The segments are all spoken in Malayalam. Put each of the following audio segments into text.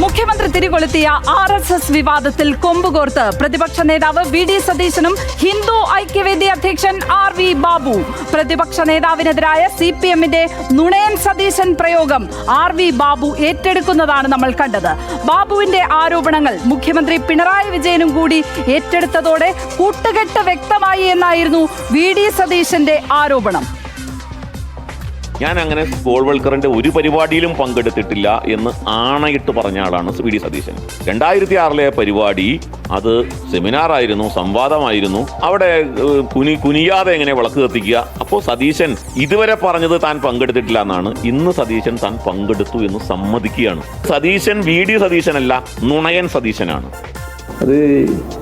മുഖ്യമന്ത്രി തിരികൊളുത്തിയ RSS വിവാദത്തിൽ കൊമ്പുകോർത്ത് പ്രതിപക്ഷ നേതാവ് VD സതീശനും ഹിന്ദു ഐക്യവേദി അധ്യക്ഷൻ RV ബാബു. പ്രതിപക്ഷ നേതാവിനെതിരായ CPMന്റെ നുണയൻ സതീശൻ പ്രയോഗം RV ബാബു ഏറ്റെടുക്കുന്നതാണ് നമ്മൾ കണ്ടത്. ബാബുവിന്റെ ആരോപണങ്ങൾ മുഖ്യമന്ത്രി പിണറായി വിജയനും കൂടി ഏറ്റെടുത്തതോടെ കൂട്ടുകെട്ട് വ്യക്തമായി എന്നായിരുന്നു VD സതീശന്റെ ആരോപണം. ഞാൻ അങ്ങനെ ഗോൾവൽക്കറിന്റെ ഒരു പരിപാടിയിലും പങ്കെടുത്തിട്ടില്ല എന്ന് ആണയിട്ട് പറഞ്ഞ ആളാണ് VD സതീശൻ. 2006 പരിപാടി അത് സെമിനാറായിരുന്നു, സംവാദമായിരുന്നു. അവിടെ കുനിയാതെ എങ്ങനെ വിളക്ക് കത്തിക്കുക. അപ്പോൾ സതീശൻ ഇതുവരെ പറഞ്ഞത് താൻ പങ്കെടുത്തിട്ടില്ല എന്നാണ്. ഇന്ന് സതീശൻ താൻ പങ്കെടുത്തു എന്ന് സമ്മതിക്കുകയാണ്. സതീശൻ VD സതീശനല്ല, നുണയൻ സതീശനാണ്. അത്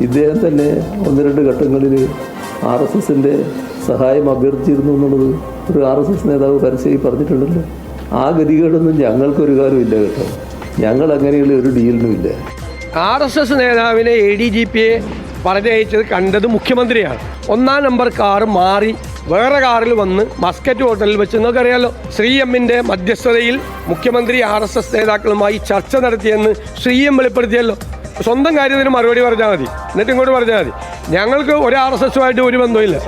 ഇദ്ദേഹം തന്നെ 1-2 ഘട്ടങ്ങളിൽ RSSന്റെ സഹായം അഭ്യർത്ഥിച്ചിരുന്നു എന്നുള്ളത് ഒരു RSS നേതാവ് പരസ്യമായി പറഞ്ഞിട്ടുണ്ടല്ലോ. ആ ഗതികേടൊന്നും ഞങ്ങൾക്കൊരു കാലമില്ല കേട്ടോ. ഞങ്ങൾ അങ്ങനെയുള്ള ഒരു ഡീലിനുമില്ല. RSS നേതാവിനെ ADGPയെ പറഞ്ഞയച്ചത് കണ്ടത് മുഖ്യമന്ത്രിയാണ്. 1-ാം നമ്പർ കാറ് മാറി വേറെ കാറിൽ വന്ന് മസ്കറ്റ് ഹോട്ടലിൽ വെച്ച് നിങ്ങൾക്കറിയാലോ, ശ്രീഎമ്മിൻ്റെ മധ്യസ്ഥതയിൽ മുഖ്യമന്ത്രി RSS നേതാക്കളുമായി ചർച്ച നടത്തിയെന്ന് ശ്രീഎം വെളിപ്പെടുത്തിയല്ലോ. സ്വന്തം കാര്യത്തിന് മറുപടി പറഞ്ഞാൽ മതി, എന്നിട്ട് ഇങ്ങോട്ട് പറഞ്ഞാൽ മതി. ഞങ്ങൾക്ക് ഒരു RSSുമായിട്ട് ഒരു ബന്ധമില്ല.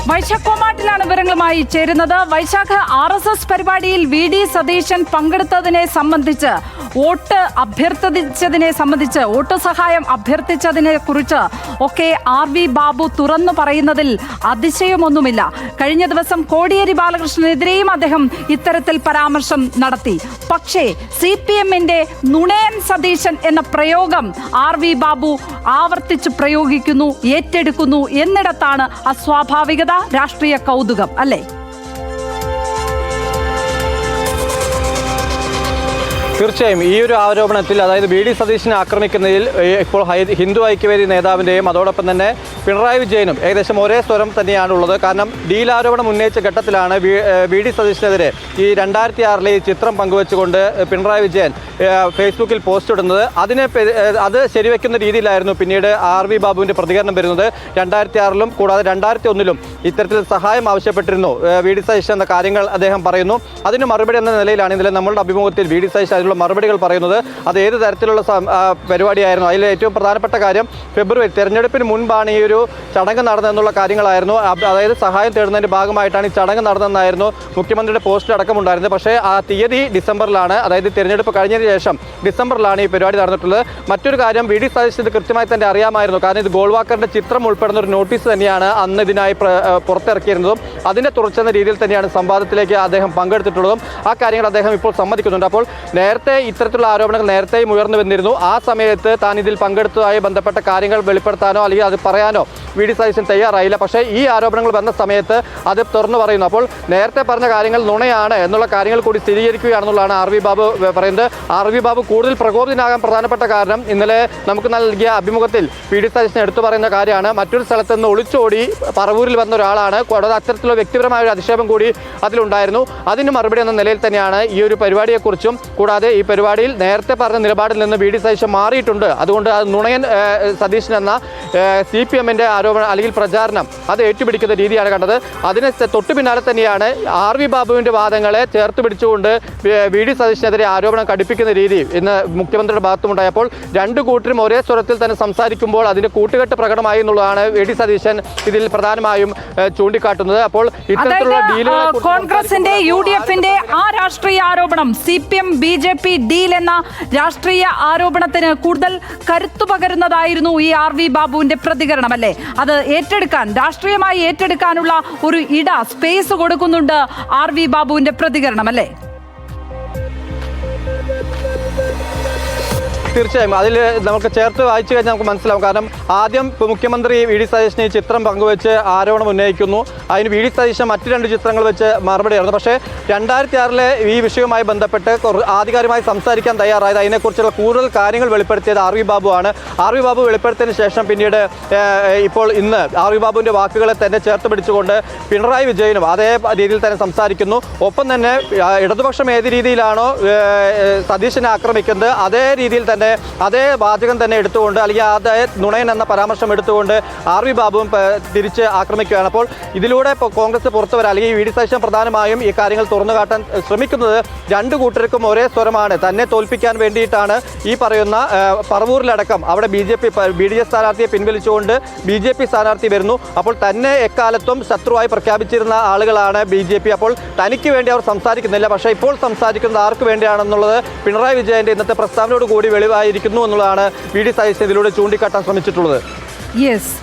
വൈശാഖ് കോമാട്ടിലാണ് വിവരങ്ങളുമായി ചേരുന്നത്. വൈശാഖ്, RSS പരിപാടിയിൽ VD സതീശൻ പങ്കെടുത്തതിനെ സംബന്ധിച്ച്, വോട്ട് അഭ്യർത്ഥിച്ചതിനെ സംബന്ധിച്ച്, വോട്ട് സഹായം അഭ്യർത്ഥിച്ചതിനെ കുറിച്ച് ഒക്കെ RV ബാബു തുറന്നു പറയുന്നതിൽ അതിശയമൊന്നുമില്ല. കഴിഞ്ഞ ദിവസം കോടിയേരി ബാലകൃഷ്ണനെതിരെയും അദ്ദേഹം ഇത്തരത്തിൽ പരാമർശം നടത്തി. പക്ഷേ CPMന്റെ നുണയൻ സതീശൻ എന്ന പ്രയോഗം RV ബാബു ആവർത്തിച്ച് പ്രയോഗിക്കുന്നു, ഏറ്റെടുക്കുന്നു എന്നിടത്താണ് അസ്വാഭാവികത, രാഷ്ട്രീയ കൗതുകം, അല്ലേ? തീർച്ചയായും ഈ ഒരു ആരോപണത്തിൽ, അതായത് VD സതീശനെ ആക്രമിക്കുന്നതിൽ ഇപ്പോൾ ഹിന്ദു ഐക്യവേദി നേതാവിൻ്റെയും അതോടൊപ്പം തന്നെ പിണറായി വിജയനും ഏകദേശം ഒരേ സ്വരം തന്നെയാണുള്ളത്. കാരണം ഡീൽ ആരോപണം ഉന്നയിച്ച ഘട്ടത്തിലാണ് VD സതീശനെതിരെ ഈ 2006 ഈ ചിത്രം പങ്കുവെച്ചുകൊണ്ട് പിണറായി വിജയൻ ഫേസ്ബുക്കിൽ പോസ്റ്റ് ഇടുന്നത്. അത് ശരിവെക്കുന്ന രീതിയിലായിരുന്നു പിന്നീട് RV ബാബുവിൻ്റെ പ്രതികരണം വരുന്നത്. 2006 കൂടാതെ 2001 ഇത്തരത്തിൽ സഹായം ആവശ്യപ്പെട്ടിരുന്നു VD സതീശൻ എന്ന കാര്യങ്ങൾ അദ്ദേഹം പറയുന്നു. അതിന് മറുപടി എന്ന നിലയിലാണ് ഇന്നലെ നമ്മളുടെ അഭിമുഖത്തിൽ VD സതീശൻ അതിനുള്ള മറുപടികൾ പറയുന്നത്. അത് ഏത് തരത്തിലുള്ള പരിപാടിയായിരുന്നു, അതിൽ ഏറ്റവും പ്രധാനപ്പെട്ട കാര്യം ഫെബ്രുവരി തെരഞ്ഞെടുപ്പിന് മുൻപാണ് ഈ ഒരു ചടങ്ങ് നടന്നതെന്നുള്ള കാര്യങ്ങളായിരുന്നു. അതായത് സഹായം തേടുന്നതിൻ്റെ ഭാഗമായിട്ടാണ് ഈ ചടങ്ങ് നടന്നതെന്നായിരുന്നു മുഖ്യമന്ത്രിയുടെ പോസ്റ്റ് അടക്കമുണ്ടായിരുന്നത്. പക്ഷേ ആ തീയതി ഡിസംബറിലാണ്, അതായത് തിരഞ്ഞെടുപ്പ് കഴിഞ്ഞതിന് ശേഷം ഡിസംബറിലാണ് ഈ പരിപാടി നടന്നിട്ടുള്ളത്. മറ്റൊരു കാര്യം, VD സതീശൻ ഇത് കൃത്യമായി തന്നെ അറിയാമായിരുന്നു. കാരണം ഇത് ഗോൾവാക്കറിൻ്റെ ചിത്രം ഉൾപ്പെടുന്ന ഒരു നോട്ടീസ് തന്നെയാണ് അന്ന് ഇതിനായി പുറത്തിറക്കിയിരുന്നതും. അതിൻ്റെ തുടർച്ചെന്ന രീതിയിൽ തന്നെയാണ് സംവാദത്തിലേക്ക് അദ്ദേഹം പങ്കെടുത്തിട്ടുള്ളതും. ആ കാര്യങ്ങൾ അദ്ദേഹം ഇപ്പോൾ സമ്മതിക്കുന്നുണ്ട്. അപ്പോൾ നേരത്തെ ഇത്തരത്തിലുള്ള ആരോപണങ്ങൾ നേരത്തെയും ഉയർന്നു വന്നിരുന്നു. ആ സമയത്ത് താൻ ഇതിൽ പങ്കെടുത്തതായി ബന്ധപ്പെട്ട കാര്യങ്ങൾ വെളിപ്പെടുത്താനോ അല്ലെങ്കിൽ അത് പറയാനോ VD സതീശൻ തയ്യാറായില്ല. പക്ഷേ ഈ ആരോപണങ്ങൾ വന്ന സമയത്ത് അത് തുറന്നു പറയുന്നു. അപ്പോൾ നേരത്തെ പറഞ്ഞ കാര്യങ്ങൾ നുണയാണ് എന്നുള്ള കാര്യങ്ങൾ കൂടി സ്ഥിരീകരിക്കുകയാണെന്നുള്ളതാണ് RV ബാബു പറയുന്നത്. RV ബാബു കൂടുതൽ പ്രകോപിതനാകാൻ പ്രധാനപ്പെട്ട കാരണം ഇന്നലെ നമുക്ക് നൽകിയ അഭിമുഖത്തിൽ VD സതീശൻ എടുത്തു പറയുന്ന കാര്യമാണ്. മറ്റൊരു സ്ഥലത്ത് നിന്ന് ഒളിച്ചോടി പറവൂരിൽ വന്ന ഒരാളാണ്. കൂടാതെ അത്തരത്തിലുള്ള വ്യക്തിപരമായ ഒരു അധിക്ഷേപം കൂടി അതിലുണ്ടായിരുന്നു. അതിന് മറുപടി എന്ന നിലയിൽ തന്നെയാണ് ഈ ഒരു പരിപാടിയെക്കുറിച്ചും, കൂടാതെ ഈ പരിപാടിയിൽ നേരത്തെ പറഞ്ഞ നിലപാടിൽ നിന്ന് VD സതീശൻ മാറിയിട്ടുണ്ട്. അതുകൊണ്ട് അത് നുണയൻ സതീശൻ എന്ന CPMന്റെ ആരോപണം അല്ലെങ്കിൽ പ്രചാരണം അത് ഏറ്റുപിടിക്കുന്ന രീതിയാണ് കണ്ടത്. അതിന് തൊട്ടു പിന്നാലെ തന്നെയാണ് RV ബാബുവിൻ്റെ വാദങ്ങളെ ചേർത്ത് പിടിച്ചുകൊണ്ട് VD സതീശനെതിരെ ആരോപണം കടുപ്പിക്കുന്ന രീതി ഇന്ന് മുഖ്യമന്ത്രിയുടെ ഭാഗത്തുമുണ്ടായപ്പോൾ രണ്ടു കൂട്ടരും ഒരേ സ്വരത്തിൽ തന്നെ സംസാരിക്കുമ്പോൾ അതിൻ്റെ കൂട്ടുകെട്ട് പ്രകടമായി എന്നുള്ളതാണ് VD സതീശൻ ഇതിൽ പ്രധാനമായും ചൂണ്ടിക്കാട്ടുന്നത്. അപ്പോൾ ഇത്തരത്തിലുള്ള ഡീലുകൾ, കോൺഗ്രസിന്റെ UDFന്റെ ആ രാഷ്ട്രീയ ആരോപണം, CPM BJP ഡീൽ എന്ന രാഷ്ട്രീയ ആരോപണത്തിന് കൂടുതൽ കരുത്തു പകരുന്നതായിരുന്നു ഈ RV ബാബുവിന്റെ പ്രതികരണം, അല്ലേ? അത് ഏറ്റെടുക്കാൻ, രാഷ്ട്രീയമായി ഏറ്റെടുക്കാനുള്ള ഒരു സ്പേസ് കൊടുക്കുന്നുണ്ട് RV ബാബുവിന്റെ പ്രതികരണം, അല്ലേ? തീർച്ചയായും അതിൽ നമുക്ക് ചേർത്ത് വായിച്ചു കഴിഞ്ഞാൽ നമുക്ക് മനസ്സിലാവും. കാരണം ആദ്യം മുഖ്യമന്ത്രി VD സതീശൻ ഈ ചിത്രം പങ്കുവെച്ച് ആരോപണം ഉന്നയിക്കുന്നു. അതിന് VD സതീശൻ മറ്റു 2 ചിത്രങ്ങൾ വെച്ച് മറുപടിയായിരുന്നു. പക്ഷേ 2006 ഈ വിഷയവുമായി ബന്ധപ്പെട്ട് ആധികാരികമായി സംസാരിക്കാൻ തയ്യാറായത്, അതിനെക്കുറിച്ചുള്ള കൂടുതൽ കാര്യങ്ങൾ വെളിപ്പെടുത്തിയത് RV ബാബു ആണ്. RV ബാബു വെളിപ്പെടുത്തിയതിന് ശേഷം പിന്നീട് ഇപ്പോൾ ഇന്ന് RV ബാബുവിൻ്റെ വാക്കുകളെ തന്നെ ചേർത്ത് പിടിച്ചുകൊണ്ട് പിണറായി വിജയനും അതേ രീതിയിൽ തന്നെ സംസാരിക്കുന്നു. ഒപ്പം തന്നെ ഇടതുപക്ഷം ഏത് രീതിയിലാണോ സതീശനെ ആക്രമിക്കുന്നത് അതേ രീതിയിൽ തന്നെ തന്നെ അതേ വാചകം തന്നെ എടുത്തുകൊണ്ട് അല്ലെങ്കിൽ അതേ നുണയൻ എന്ന പരാമർശം എടുത്തുകൊണ്ട് RV ബാബുവും തിരിച്ച് ആക്രമിക്കുകയാണ്. അപ്പോൾ ഇതിലൂടെ ഇപ്പോൾ കോൺഗ്രസ് പുറത്തു വരാൻ അല്ലെങ്കിൽ VD സതീശൻ പ്രധാനമായും ഈ കാര്യങ്ങൾ തുറന്നു കാട്ടാൻ ശ്രമിക്കുന്നത് രണ്ടു കൂട്ടർക്കും ഒരേ സ്വരമാണ്. തന്നെ തോൽപ്പിക്കാൻ വേണ്ടിയിട്ടാണ് ഈ പറയുന്ന പറവൂരിലടക്കം അവിടെ BDS സ്ഥാനാർത്ഥിയെ പിൻവലിച്ചുകൊണ്ട് BJP സ്ഥാനാർത്ഥി വരുന്നു. അപ്പോൾ തന്നെ എക്കാലത്തും ശത്രുവായി പ്രഖ്യാപിച്ചിരുന്ന ആളുകളാണ് BJP. അപ്പോൾ തനിക്ക് വേണ്ടി അവർ സംസാരിക്കുന്നില്ല, പക്ഷേ ഇപ്പോൾ സംസാരിക്കുന്നത് ആർക്ക് വേണ്ടിയാണെന്നുള്ളത് പിണറായി വിജയന്റെ ഇന്നത്തെ പ്രസ്താവനയോട് കൂടി വെളിവായിരിക്കുന്നു എന്നുള്ളതാണ് VD സതീശൻ ഇതിലൂടെ ചൂണ്ടിക്കാട്ടാൻ ശ്രമിച്ചിട്ടുള്ളത്. യെസ്.